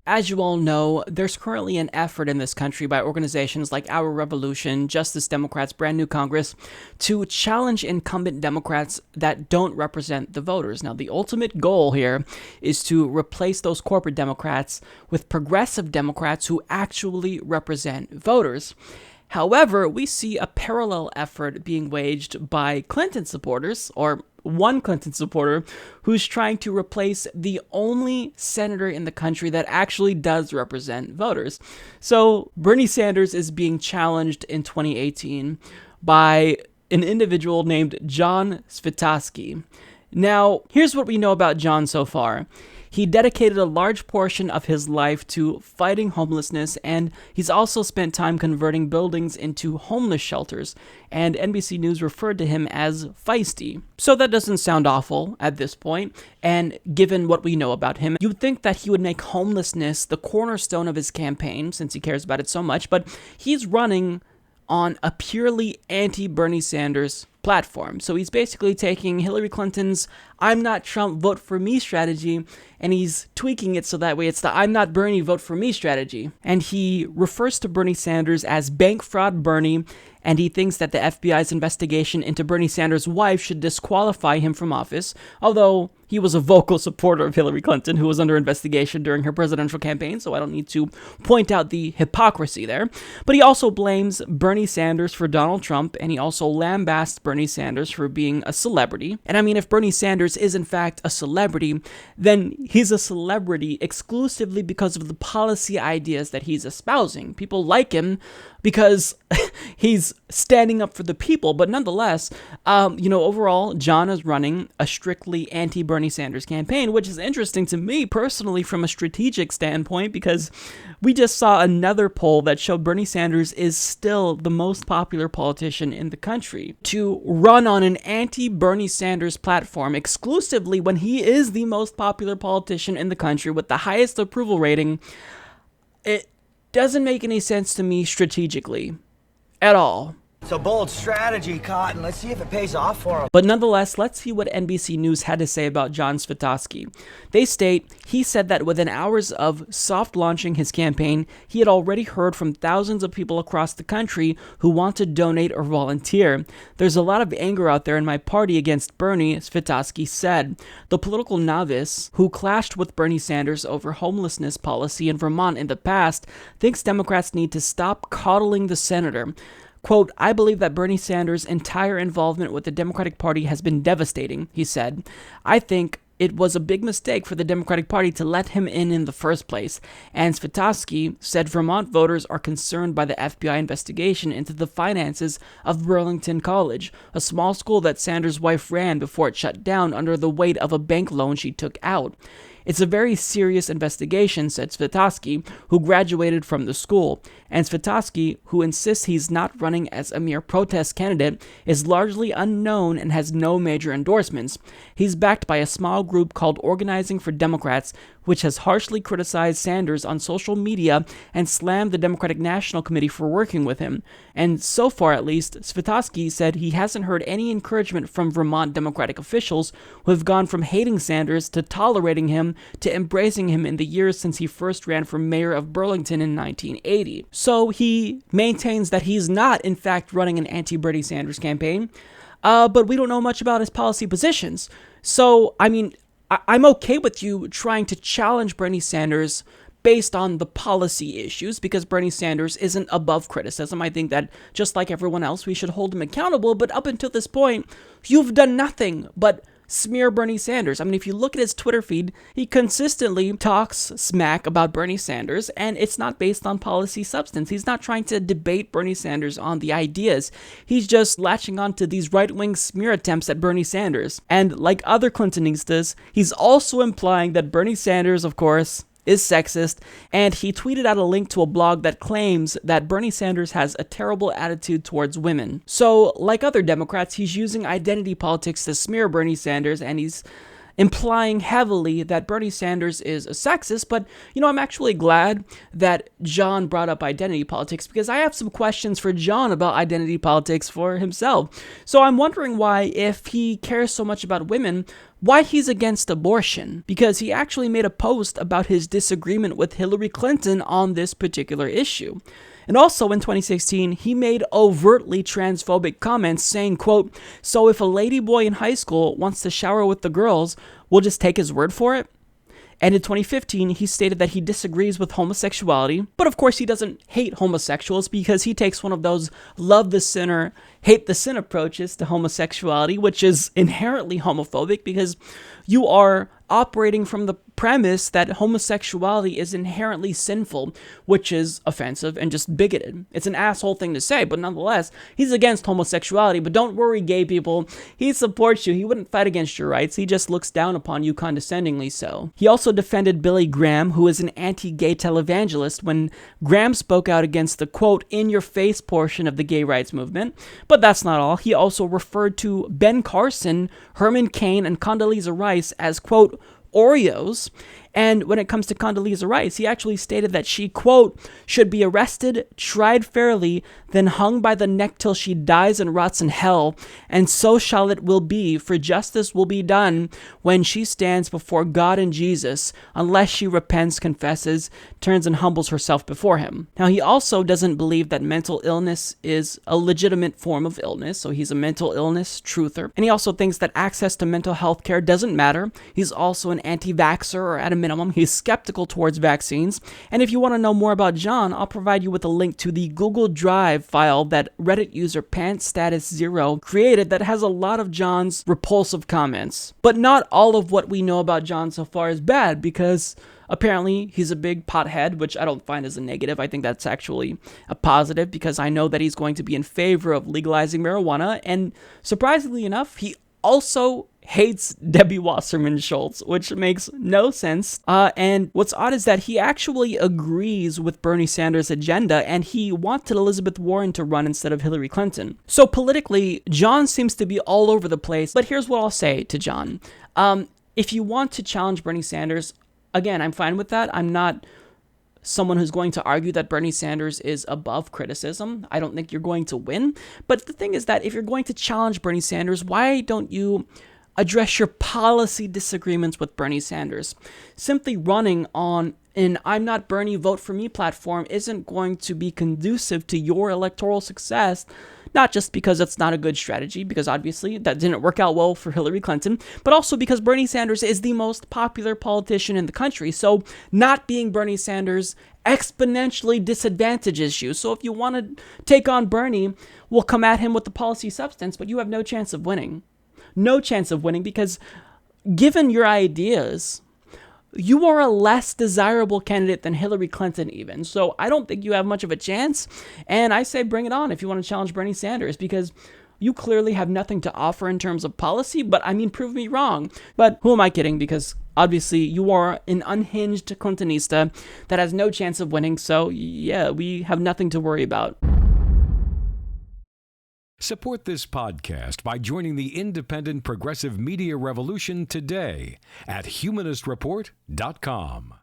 As you all know, there's currently an effort in this country by organizations like Our Revolution, Justice Democrats, Brand New Congress, to challenge incumbent Democrats that don't represent the voters. Now, the ultimate goal here is to replace those corporate Democrats with progressive Democrats who actually represent voters. However, we see a parallel effort being waged by Clinton supporters, or one Clinton supporter, who's trying to replace the only senator in the country that actually does represent voters. So Bernie Sanders is being challenged in 2018 by an individual named Jon Svitavsky. Now, here's what we know about Jon so far. He dedicated a large portion of his life to fighting homelessness, and he's also spent time converting buildings into homeless shelters, and NBC News referred to him as feisty. So that doesn't sound awful at this point, and given what we know about him, you'd think that he would make homelessness the cornerstone of his campaign, since he cares about it so much, but he's running on a purely anti-Bernie Sanders platform. So he's basically taking Hillary Clinton's "I'm not Trump, vote for me" strategy, and he's tweaking it so that way it's the "I'm not Bernie, vote for me" strategy. And he refers to Bernie Sanders as bank fraud Bernie, and he thinks that the FBI's investigation into Bernie Sanders' wife should disqualify him from office, although he was a vocal supporter of Hillary Clinton, who was under investigation during her presidential campaign, so I don't need to point out the hypocrisy there. But he also blames Bernie Sanders for Donald Trump, and he also lambasts Bernie Sanders for being a celebrity. And I mean, if Bernie Sanders is in fact a celebrity, then he's a celebrity exclusively because of the policy ideas that he's espousing. People like him because he's standing up for the people, but nonetheless, overall, Jon is running a strictly anti-Bernie Sanders campaign, which is interesting to me personally from a strategic standpoint, because we just saw another poll that showed Bernie Sanders is still the most popular politician in the country. To run on an anti-Bernie Sanders platform exclusively when he is the most popular politician in the country with the highest approval rating, it doesn't make any sense to me strategically at all. It's a bold strategy, Cotton. Let's see if it pays off for him. But nonetheless, let's see what NBC News had to say about Jon Svitavsky. They state, he said that within hours of soft launching his campaign, he had already heard from thousands of people across the country who want to donate or volunteer. There's a lot of anger out there in my party against Bernie, Svitavsky said. The political novice, who clashed with Bernie Sanders over homelessness policy in Vermont in the past, thinks Democrats need to stop coddling the senator. Quote, I believe that Bernie Sanders' entire involvement with the Democratic Party has been devastating, he said. I think it was a big mistake for the Democratic Party to let him in the first place. And Svitavsky said Vermont voters are concerned by the FBI investigation into the finances of Burlington College, a small school that Sanders' wife ran before it shut down under the weight of a bank loan she took out. It's a very serious investigation, said Svitavsky, who graduated from the school. And Svitavsky, who insists he's not running as a mere protest candidate, is largely unknown and has no major endorsements. He's backed by a small group called Organizing for Democrats, which has harshly criticized Sanders on social media and slammed the Democratic National Committee for working with him. And so far, at least, Svitavsky said he hasn't heard any encouragement from Vermont Democratic officials who have gone from hating Sanders to tolerating him to embracing him in the years since he first ran for mayor of Burlington in 1980. So he maintains that he's not, in fact, running an anti-Bernie Sanders campaign, but we don't know much about his policy positions. So, I mean, I'm okay with you trying to challenge Bernie Sanders based on the policy issues, because Bernie Sanders isn't above criticism. I think that, just like everyone else, we should hold him accountable, but up until this point, you've done nothing but smear Bernie Sanders. I mean, if you look at his Twitter feed, he consistently talks smack about Bernie Sanders, and it's not based on policy substance. He's not trying to debate Bernie Sanders on the ideas. He's just latching on to these right-wing smear attempts at Bernie Sanders. And like other Clintonistas, he's also implying that Bernie Sanders, of course, is sexist, and he tweeted out a link to a blog that claims that Bernie Sanders has a terrible attitude towards women. So, like other Democrats, he's using identity politics to smear Bernie Sanders, and he's implying heavily that Bernie Sanders is a sexist. But, I'm actually glad that Jon brought up identity politics, because I have some questions for Jon about identity politics for himself. So I'm wondering why, if he cares so much about women, why he's against abortion, because he actually made a post about his disagreement with Hillary Clinton on this particular issue. And also in 2016, he made overtly transphobic comments saying, quote, "So if a ladyboy in high school wants to shower with the girls, we'll just take his word for it?" And in 2015, he stated that he disagrees with homosexuality, but of course he doesn't hate homosexuals, because he takes one of those love the sinner, hate the sin approaches to homosexuality, which is inherently homophobic, because you are operating from the premise that homosexuality is inherently sinful, which is offensive and just bigoted. It's an asshole thing to say, but nonetheless, he's against homosexuality. But don't worry, gay people, he supports you. He wouldn't fight against your rights. He just looks down upon you condescendingly so. He also defended Billy Graham, who is an anti-gay televangelist, when Graham spoke out against the, quote, in-your-face portion of the gay rights movement. But that's not all. He also referred to Ben Carson, Herman Cain, and Condoleezza Rice as, quote, Oreos. And when it comes to Condoleezza Rice, he actually stated that she, quote, should be arrested, tried fairly, then hung by the neck till she dies and rots in hell, and so shall it will be, for justice will be done when she stands before God and Jesus, unless she repents, confesses, turns and humbles herself before him. Now, he also doesn't believe that mental illness is a legitimate form of illness, so he's a mental illness truther. And he also thinks that access to mental health care doesn't matter. He's also an anti-vaxxer, or at a minimum, he's skeptical towards vaccines. And if you want to know more about Jon, I'll provide you with a link to the Google Drive file that Reddit user PantStatus0 created that has a lot of Jon's repulsive comments. But not all of what we know about Jon so far is bad, because apparently he's a big pothead, which I don't find as a negative. I think that's actually a positive, because I know that he's going to be in favor of legalizing marijuana. And surprisingly enough, he also hates Debbie Wasserman Schultz, which makes no sense. And what's odd is that he actually agrees with Bernie Sanders' agenda, and he wanted Elizabeth Warren to run instead of Hillary Clinton. So politically, Jon seems to be all over the place. But here's what I'll say to Jon. If you want to challenge Bernie Sanders, again, I'm fine with that. I'm not someone who's going to argue that Bernie Sanders is above criticism. I don't think you're going to win. But the thing is that if you're going to challenge Bernie Sanders, why don't you address your policy disagreements with Bernie Sanders? Simply running on an I'm not Bernie, vote for me platform isn't going to be conducive to your electoral success. Not just because it's not a good strategy, because obviously that didn't work out well for Hillary Clinton, but also because Bernie Sanders is the most popular politician in the country. So not being Bernie Sanders exponentially disadvantages you. So if you want to take on Bernie, we'll come at him with the policy substance, but you have no chance of winning. No chance of winning, because given your ideas, you are a less desirable candidate than Hillary Clinton even. So I don't think you have much of a chance. And I say bring it on if you want to challenge Bernie Sanders, because you clearly have nothing to offer in terms of policy. But I mean, prove me wrong. But who am I kidding? Because obviously you are an unhinged Clintonista that has no chance of winning. So yeah, we have nothing to worry about. Support this podcast by joining the independent progressive media revolution today at humanistreport.com.